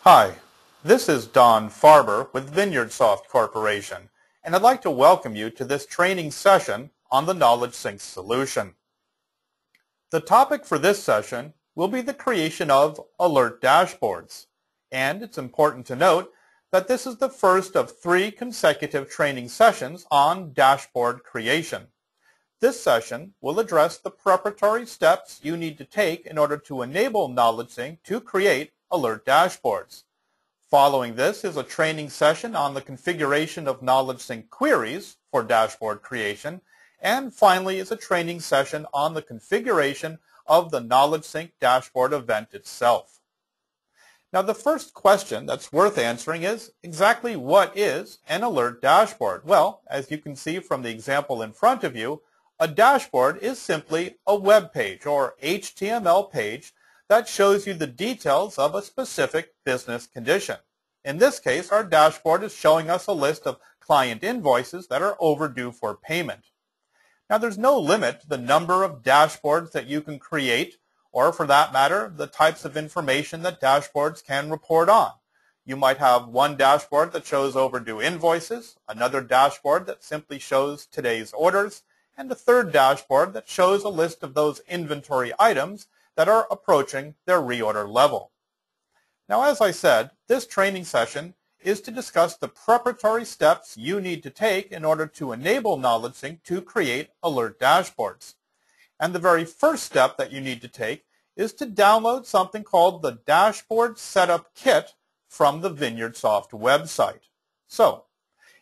Hi, this is Don Farber with VineyardSoft Corporation, and I'd like to welcome you to this training session on the KnowledgeSync solution. The topic for this session will be the creation of alert dashboards, and it's important to note that this is the first of 3 consecutive training sessions on dashboard creation. This session will address the preparatory steps you need to take in order to enable KnowledgeSync to create alert dashboards. Following this is a training session on the configuration of KnowledgeSync queries for dashboard creation, and finally is a training session on the configuration of the KnowledgeSync dashboard event itself. Now, the first question that's worth answering is exactly what is an alert dashboard? Well, as you can see from the example in front of you, a dashboard is simply a web page or HTML page that shows you the details of a specific business condition. In this case, our dashboard is showing us a list of client invoices that are overdue for payment. Now, there's no limit to the number of dashboards that you can create, or for that matter, the types of information that dashboards can report on. You might have one dashboard that shows overdue invoices, another dashboard that simply shows today's orders, and a third dashboard that shows a list of those inventory items that are approaching their reorder level. Now, as I said, this training session is to discuss the preparatory steps you need to take in order to enable KnowledgeSync to create alert dashboards. And the very first step that you need to take is to download something called the Dashboard Setup Kit from the VineyardSoft website. So,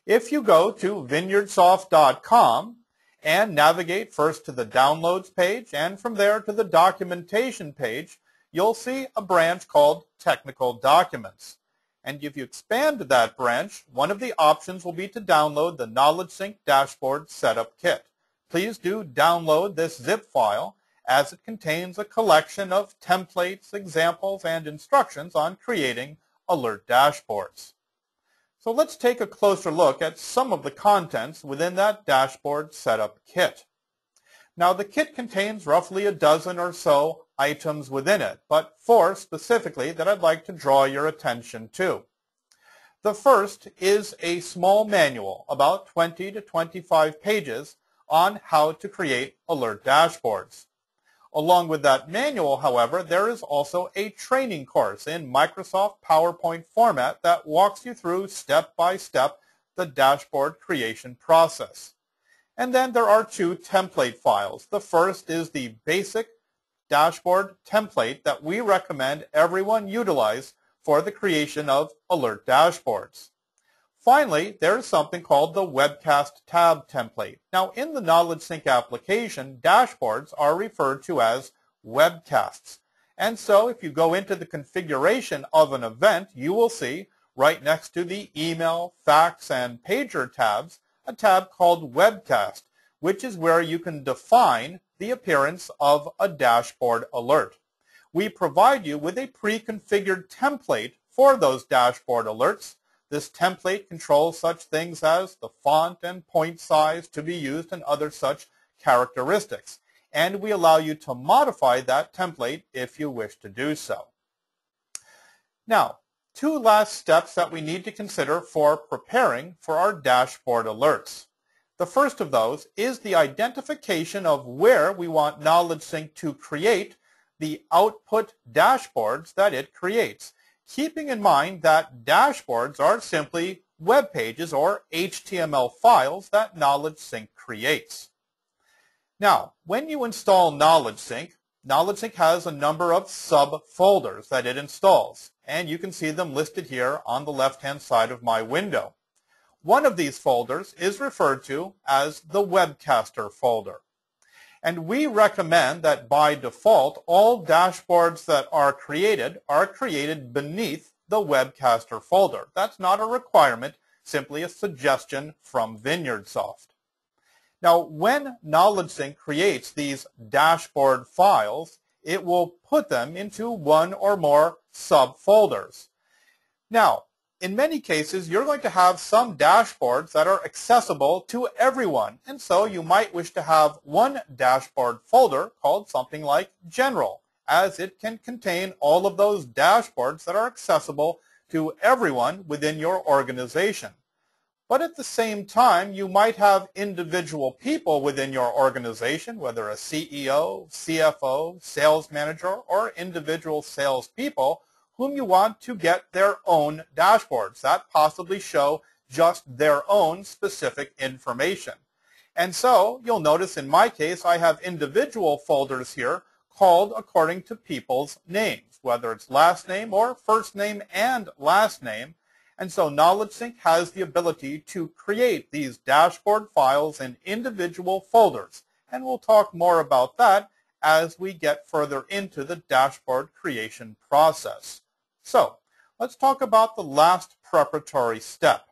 if you go to vineyardsoft.com and navigate first to the Downloads page and from there to the Documentation page, you'll see a branch called Technical Documents. And if you expand that branch, one of the options will be to download the KnowledgeSync Dashboard Setup Kit. Please do download this zip file as it contains a collection of templates, examples, and instructions on creating alert dashboards. So let's take a closer look at some of the contents within that Dashboard Setup Kit. Now, the kit contains roughly a dozen or so items within it, but 4 specifically that I'd like to draw your attention to. The first is a small manual, about 20 to 25 pages, on how to create alert dashboards. Along with that manual, however, there is also a training course in Microsoft PowerPoint format that walks you through step by step the dashboard creation process. And then there are 2 template files. The first is the basic dashboard template that we recommend everyone utilize for the creation of alert dashboards. Finally, there is something called the Webcast tab template. Now, in the KnowledgeSync application, dashboards are referred to as webcasts. And so if you go into the configuration of an event, you will see right next to the email, fax, and pager tabs, a tab called Webcast, which is where you can define the appearance of a dashboard alert. We provide you with a pre-configured template for those dashboard alerts. This template controls such things as the font and point size to be used and other such characteristics. And we allow you to modify that template if you wish to do so. Now, 2 last steps that we need to consider for preparing for our dashboard alerts. The first of those is the identification of where we want KnowledgeSync to create the output dashboards that it creates, keeping in mind that dashboards are simply web pages or HTML files that KnowledgeSync creates. Now, when you install KnowledgeSync, KnowledgeSync has a number of subfolders that it installs, and you can see them listed here on the left-hand side of my window. One of these folders is referred to as the Webcaster folder. And we recommend that by default, all dashboards that are created beneath the Webcaster folder. That's not a requirement, simply a suggestion from VineyardSoft. Now, when KnowledgeSync creates these dashboard files, it will put them into one or more subfolders. Now, in many cases, you're going to have some dashboards that are accessible to everyone, and so you might wish to have one dashboard folder called something like General, as it can contain all of those dashboards that are accessible to everyone within your organization. But at the same time, you might have individual people within your organization, whether a CEO, CFO, sales manager, or individual salespeople, whom you want to get their own dashboards that possibly show just their own specific information. And so you'll notice in my case, I have individual folders here called according to people's names, whether it's last name or first name and last name. And so KnowledgeSync has the ability to create these dashboard files in individual folders. And we'll talk more about that as we get further into the dashboard creation process. So let's talk about the last preparatory step.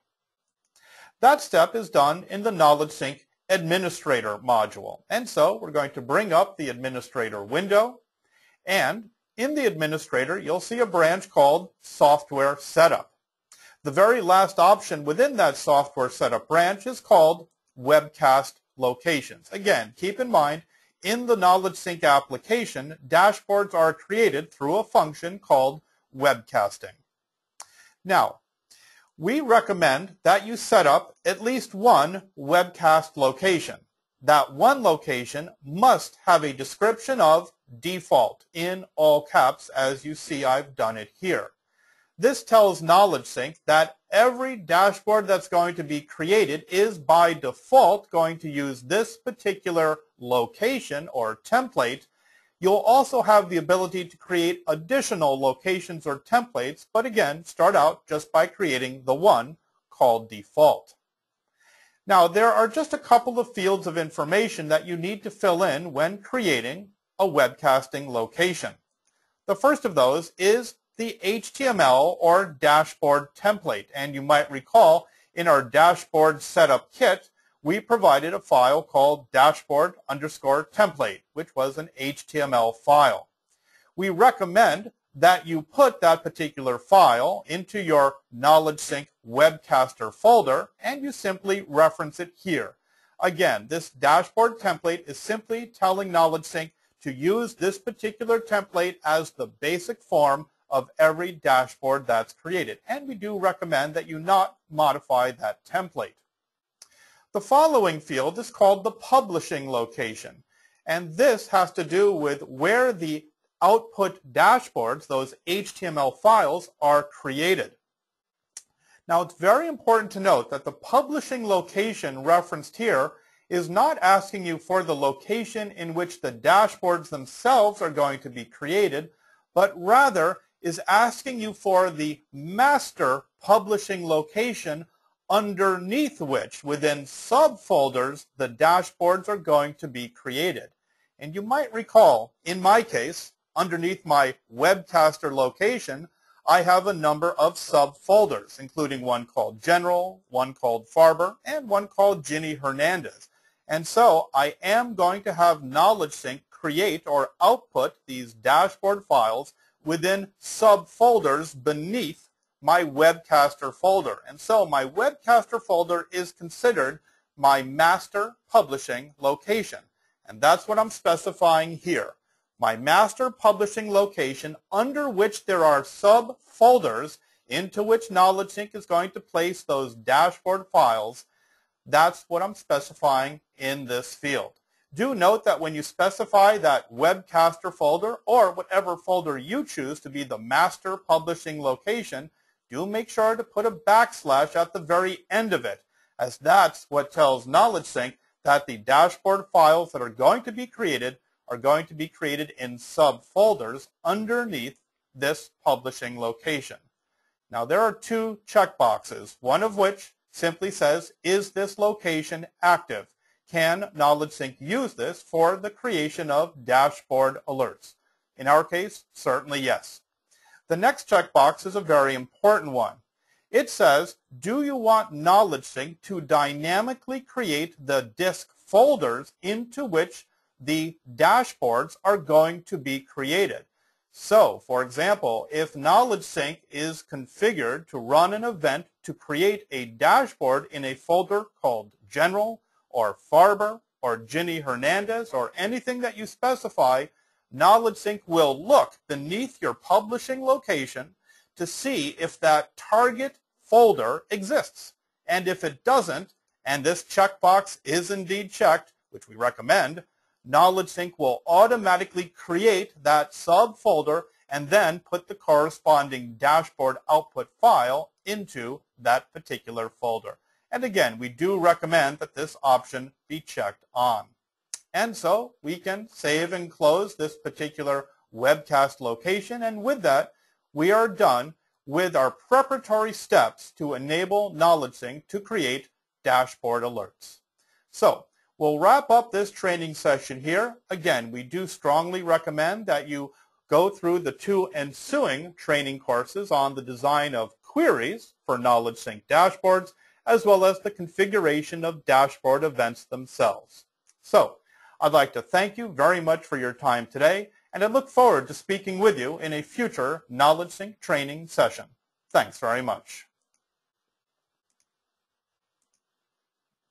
That step is done in the KnowledgeSync Administrator module. And so we're going to bring up the Administrator window. And in the Administrator, you'll see a branch called Software Setup. The very last option within that Software Setup branch is called Webcast Locations. Again, keep in mind, in the KnowledgeSync application, dashboards are created through a function called webcasting. Now, we recommend that you set up at least one webcast location. That one location must have a description of default in all caps, as you see I've done it here. This tells KnowledgeSync that every dashboard that's going to be created is by default going to use this particular location or template. You'll also have the ability to create additional locations or templates, but again, start out just by creating the one called default. Now, there are just a couple of fields of information that you need to fill in when creating a webcasting location. The first of those is the HTML or dashboard template. And you might recall in our dashboard setup kit, we provided a file called dashboard_template, which was an HTML file. We recommend that you put that particular file into your KnowledgeSync Webcaster folder, and you simply reference it here. Again, this dashboard template is simply telling KnowledgeSync to use this particular template as the basic form of every dashboard that's created. And we do recommend that you not modify that template. The following field is called the publishing location. And this has to do with where the output dashboards, those HTML files, are created. Now, it's very important to note that the publishing location referenced here is not asking you for the location in which the dashboards themselves are going to be created, but rather is asking you for the master publishing location underneath which, within subfolders, the dashboards are going to be created. And you might recall, in my case, underneath my Webcaster location, I have a number of subfolders, including one called General, one called Farber, and one called Ginny Hernandez. And so I am going to have KnowledgeSync create or output these dashboard files within subfolders beneath my Webcaster folder. And so my Webcaster folder is considered my master publishing location. And that's what I'm specifying here. My master publishing location under which there are subfolders into which KnowledgeSync is going to place those dashboard files. That's what I'm specifying in this field. Do note that when you specify that Webcaster folder or whatever folder you choose to be the master publishing location, do make sure to put a backslash at the very end of it, as that's what tells KnowledgeSync that the dashboard files that are going to be created in subfolders underneath this publishing location. Now, there are two checkboxes, one of which simply says, is this location active? Can KnowledgeSync use this for the creation of dashboard alerts? In our case, certainly yes. The next checkbox is a very important one. It says, do you want KnowledgeSync to dynamically create the disk folders into which the dashboards are going to be created? So, for example, if KnowledgeSync is configured to run an event to create a dashboard in a folder called General or Farber or Ginny Hernandez or anything that you specify, KnowledgeSync will look beneath your publishing location to see if that target folder exists. And if it doesn't, and this checkbox is indeed checked, which we recommend, KnowledgeSync will automatically create that subfolder and then put the corresponding dashboard output file into that particular folder. And again, we do recommend that this option be checked on. And so we can save and close this particular webcast location, and with that, we are done with our preparatory steps to enable KnowledgeSync to create dashboard alerts. So we'll wrap up this training session here. Again, we do strongly recommend that you go through the 2 ensuing training courses on the design of queries for KnowledgeSync dashboards, as well as the configuration of dashboard events themselves. So I'd like to thank you very much for your time today, and I look forward to speaking with you in a future KnowledgeSync training session. Thanks very much.